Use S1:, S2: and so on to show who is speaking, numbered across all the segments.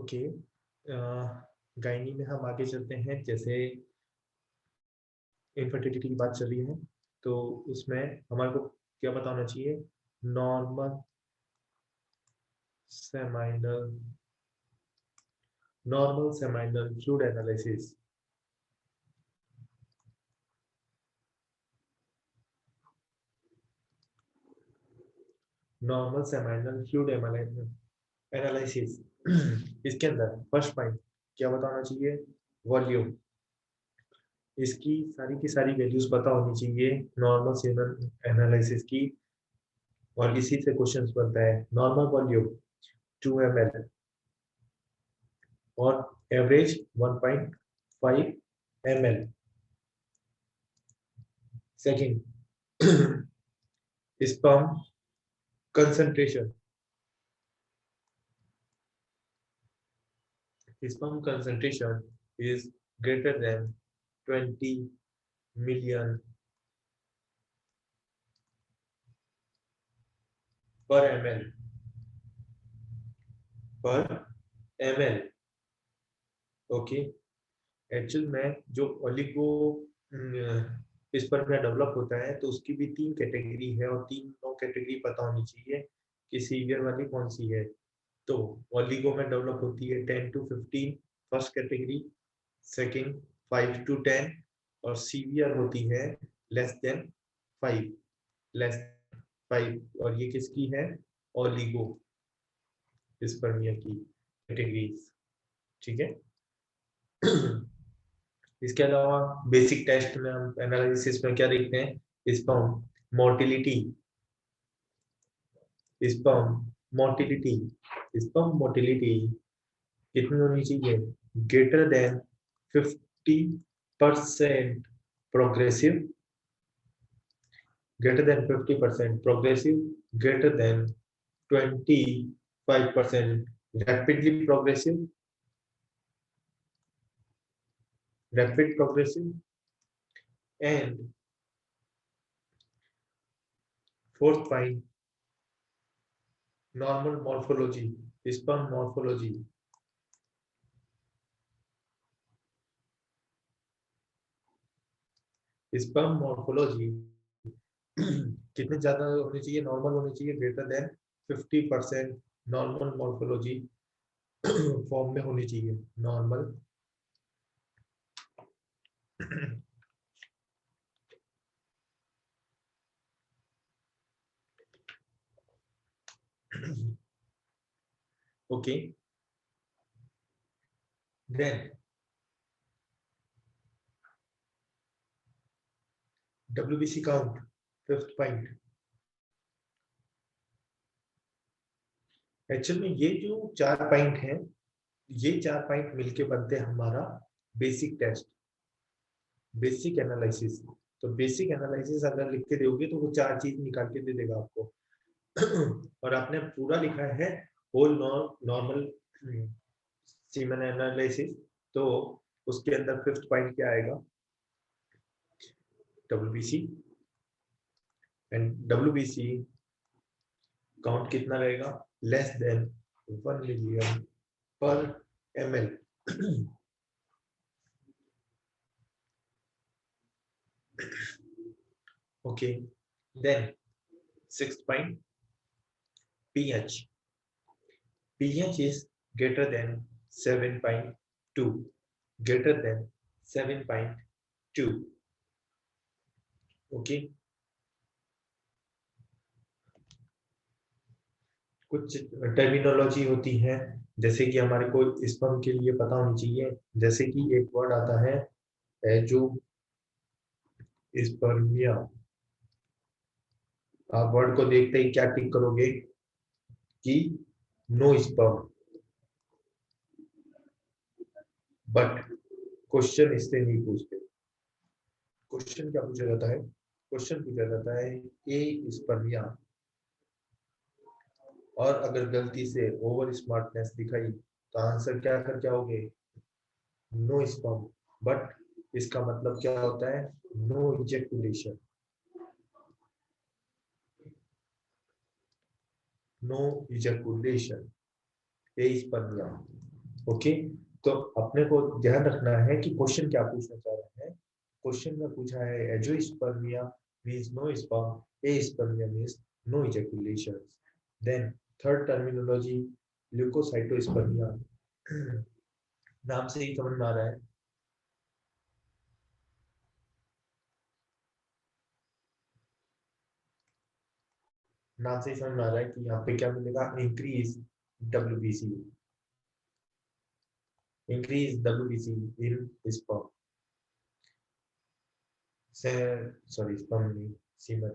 S1: Okay, gynae में हम आगे चलते हैं। जैसे इनफर्टिलिटी की बात चल रही है, तो उसमें हमारे को क्या पता होना चाहिए? Normal seminal fluid analysis. Normal seminal fluid analysis इसके अंदर फर्स्ट पॉइंट क्या बताना चाहिए? वॉल्यूम। इसकी सारी की सारी वैल्यूज पता होनी चाहिए नॉर्मल सेमाइनल एनालिसिस की। और इसी से क्वेश्चन बनता है। नॉर्मल वॉल्यूम 2 ml और average 1.5 ml। Second, sperm concentration. Sperm concentration is greater than 20 million per ml okay. Actual में जो ओलिगो स्पर्म डेवलप होता है तो उसकी भी 3 कैटेगरी है और तीनों कैटेगरी पता होनी चाहिए कि सीवियर वाली कौन सी है। तो ओलिगो में डेवलप होती है 10 to 15 first category, second 5 to 10 और सीवियर होती है लेस देन 5, लेस 5। और ये किसकी है? ओलिगो स्पर्मिया की कैटेगरीज। ठीक है। इसके अलावा बेसिक टेस्ट में हम एनालिसिस में क्या देखते हैं? Sperm motility. Sperm motility sperm motility कितनी होनी चाहिए? Greater than 50% progressive, greater than 50% progressive, greater than 25% rapidly progressive, rapid progressive, and fourth point, normal morphology, sperm morphology. Sperm morphology कितने ज्यादा होनी चाहिए? नॉर्मल होनी चाहिए, greater than 50% normal morphology form में होनी चाहिए। Normal okay. Then WBC count, fifth point. Actual में ये जो 4 पॉइंट हैं, ये 4 पॉइंट मिलके बनते हैं हमारा बेसिक टेस्ट, बेसिक एनालिसिस। तो बेसिक एनालिसिस अगर लिख के दोगे तो वो 4 चीज निकाल के दे देगा आपको। और आपने पूरा लिखा है होल नॉर्मल सीमन एनालिसिस, तो उसके अंदर फिफ्थ पॉइंट क्या आएगा? WBC। एंड WBC काउंट कितना रहेगा? लेस देन 1 मिलियन पर ml। okay, then sixth point, pH. pH is greater than 7.2, greater than 7.2। okay, कुछ टर्मिनोलॉजी होती है जैसे कि हमारे को स्पर्म के लिए पता होनी चाहिए। जैसे कि एक वर्ड आता है जो स्पर्मिया। आप वर्ड को देखते ही क्या टिक करोगे? कि नो स्पर्म। बट क्वेश्चन इससे नहीं पूछते। क्वेश्चन क्या पूछा जाता है? क्वेश्चन पूछा जाता है ए स्पर्मिया। और अगर गलती से ओवर स्मार्टनेस दिखाई तो आंसर क्या कर जाओगे? No sperm. बट इसका मतलब क्या होता है? नो इजेकुलेशन, नो इजेकुलेशन, ए स्पर्मिया। ओके, तो अपने को ध्यान रखना है कि क्वेश्चन क्या पूछना चाह रहे हैं। क्वेश्चन में पूछा है angiospermia means no sperm, aspermia means no ejaculation. Then third terminology leukocytospermia, नाम से ही समझ में आ रहा है, नाम से ही समझ में आ रहा है कि यहाँ पे क्या मिलेगा, increase WBC, increase WBC in sperm से, सॉरी स्पर्म नहीं, सीमेन।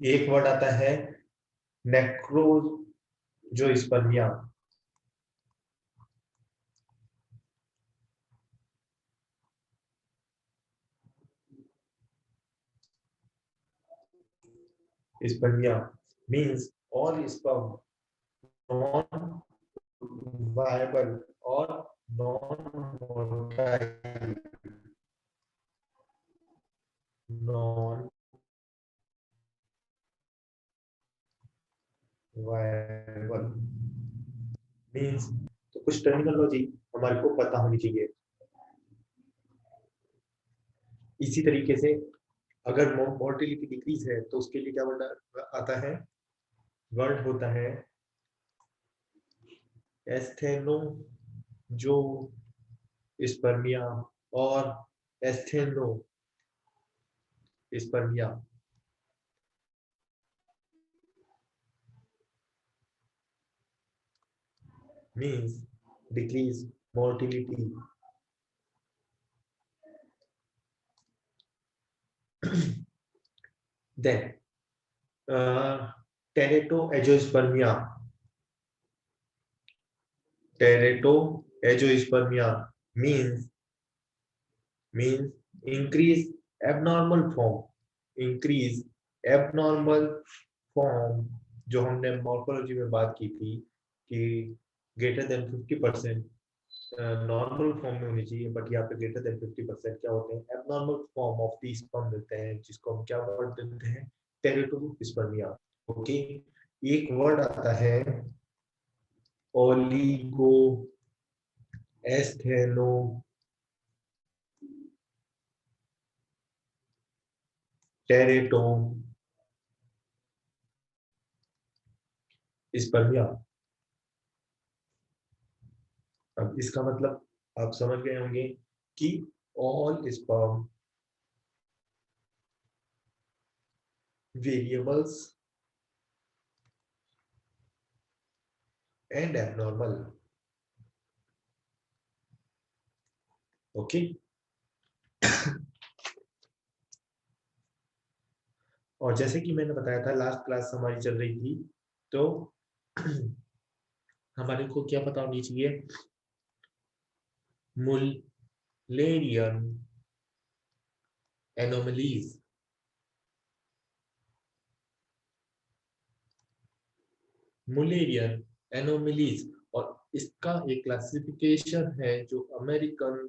S1: एक वर्ड आता है नेक्रो, जो spermia, spermia means all sperm non viable और non motile, non viable means, तो कुछ टर्मिनोलॉजी हमारे को पता होनी चाहिए। इसी तरीके से अगर मोर्टेलिटी डिक्रीज है तो उसके लिए क्या वर्ड आता है, वर्ड होता है एस्थेनो, जो स्पर्मिया और एस्थेनो स्पर्मिया means decrease motility. Then teratoazoospermia, teratoazoospermia means increase abnormal form, increase abnormal form, जो हमने मॉर्फोलॉजी में बात की थी कि ग्रेटर देन 50% नॉर्मल फॉर्म में होनी चाहिए, बट यहाँ पे ग्रेटर देन 50% क्या होते हैं, abnormal form of the sperm मिलते हैं, जिसको हम क्या वर्ड देते हैं, टेरिटोस्पर्मिया। ओके, एक वर्ड आता है ओलिगो एस्थेनो टेरेटो स्पर्मिया। अब इसका मतलब आप समझ गए होंगे कि all sperm variables and abnormal. Okay, और जैसे कि मैंने बताया था लास्ट क्लास हमारी चल रही थी, तो हमारे को क्या पता होनी चाहिए, मुलेरियन एनोमलीज, मुलेरियन एनोमलीज, और इसका एक क्लासिफिकेशन है जो American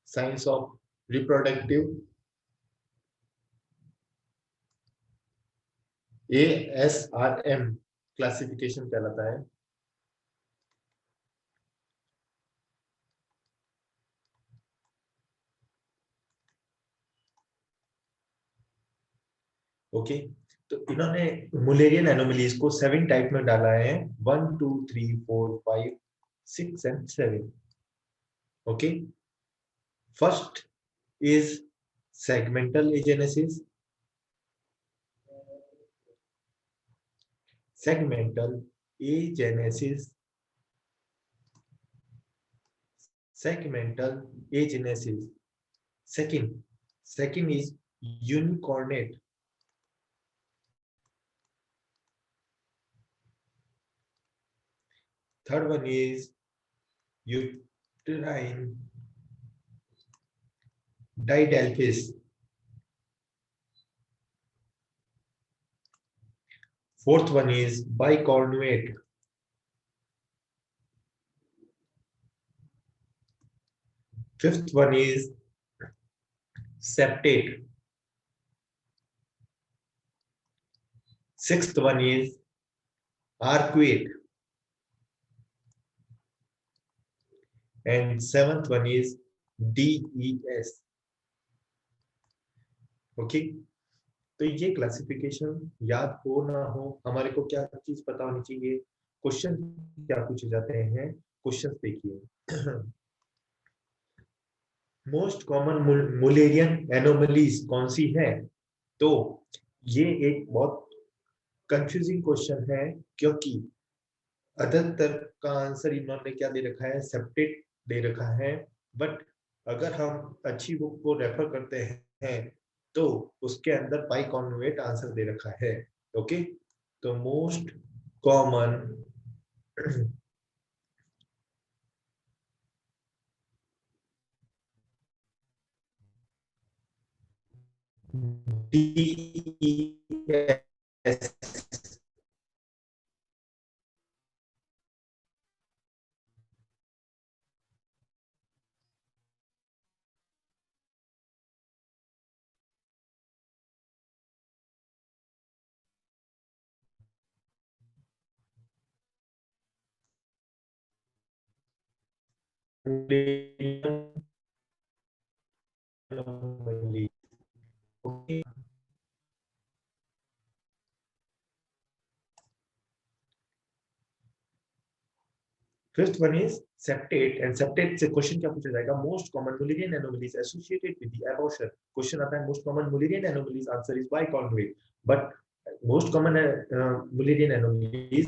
S1: science of reproductive, ASRM classification कहलाता है। ओके, तो इन्होंने मुलेरियन एनोमलीज को 7 टाइप में डाला है, 1 2 3 4 5 6 and 7। Okay, first is segmental agenesis, segmental agenesis, segmental agenesis. Second is unicornate. Third one is uterine didelphys. Fourth one is bicornuate. Fifth one is septate. Sixth one is arcuate. and seventh one is DES. Okay, तो ये classification याद हो ना हो, हमारे को क्या चीज पता होनी चाहिए, क्वेश्चन क्या पूछे जाते हैं। क्वेश्चन देखिए, मोस्ट कॉमन मुलेरियन एनोमलीज कौन सी है। तो ये एक बहुत कंफ्यूजिंग क्वेश्चन है, क्योंकि अधिकतर का आंसर इन्होंने क्या दे रखा है, सेप्टेट दे रखा है। बट अगर हम अच्छी बुक को रेफर करते हैं तो उसके अंदर बाइकॉन्जुगेट आंसर दे रखा है। ओके, तो most common DES Okay. Fifth one is septate, and septate से क्वेश्चन क्या पूछा जाएगा, most common Mullerian anomalies associated with the abortion. Question आता है most common Mullerian anomalies, answer is biconjugate. But most common Mullerian anomalies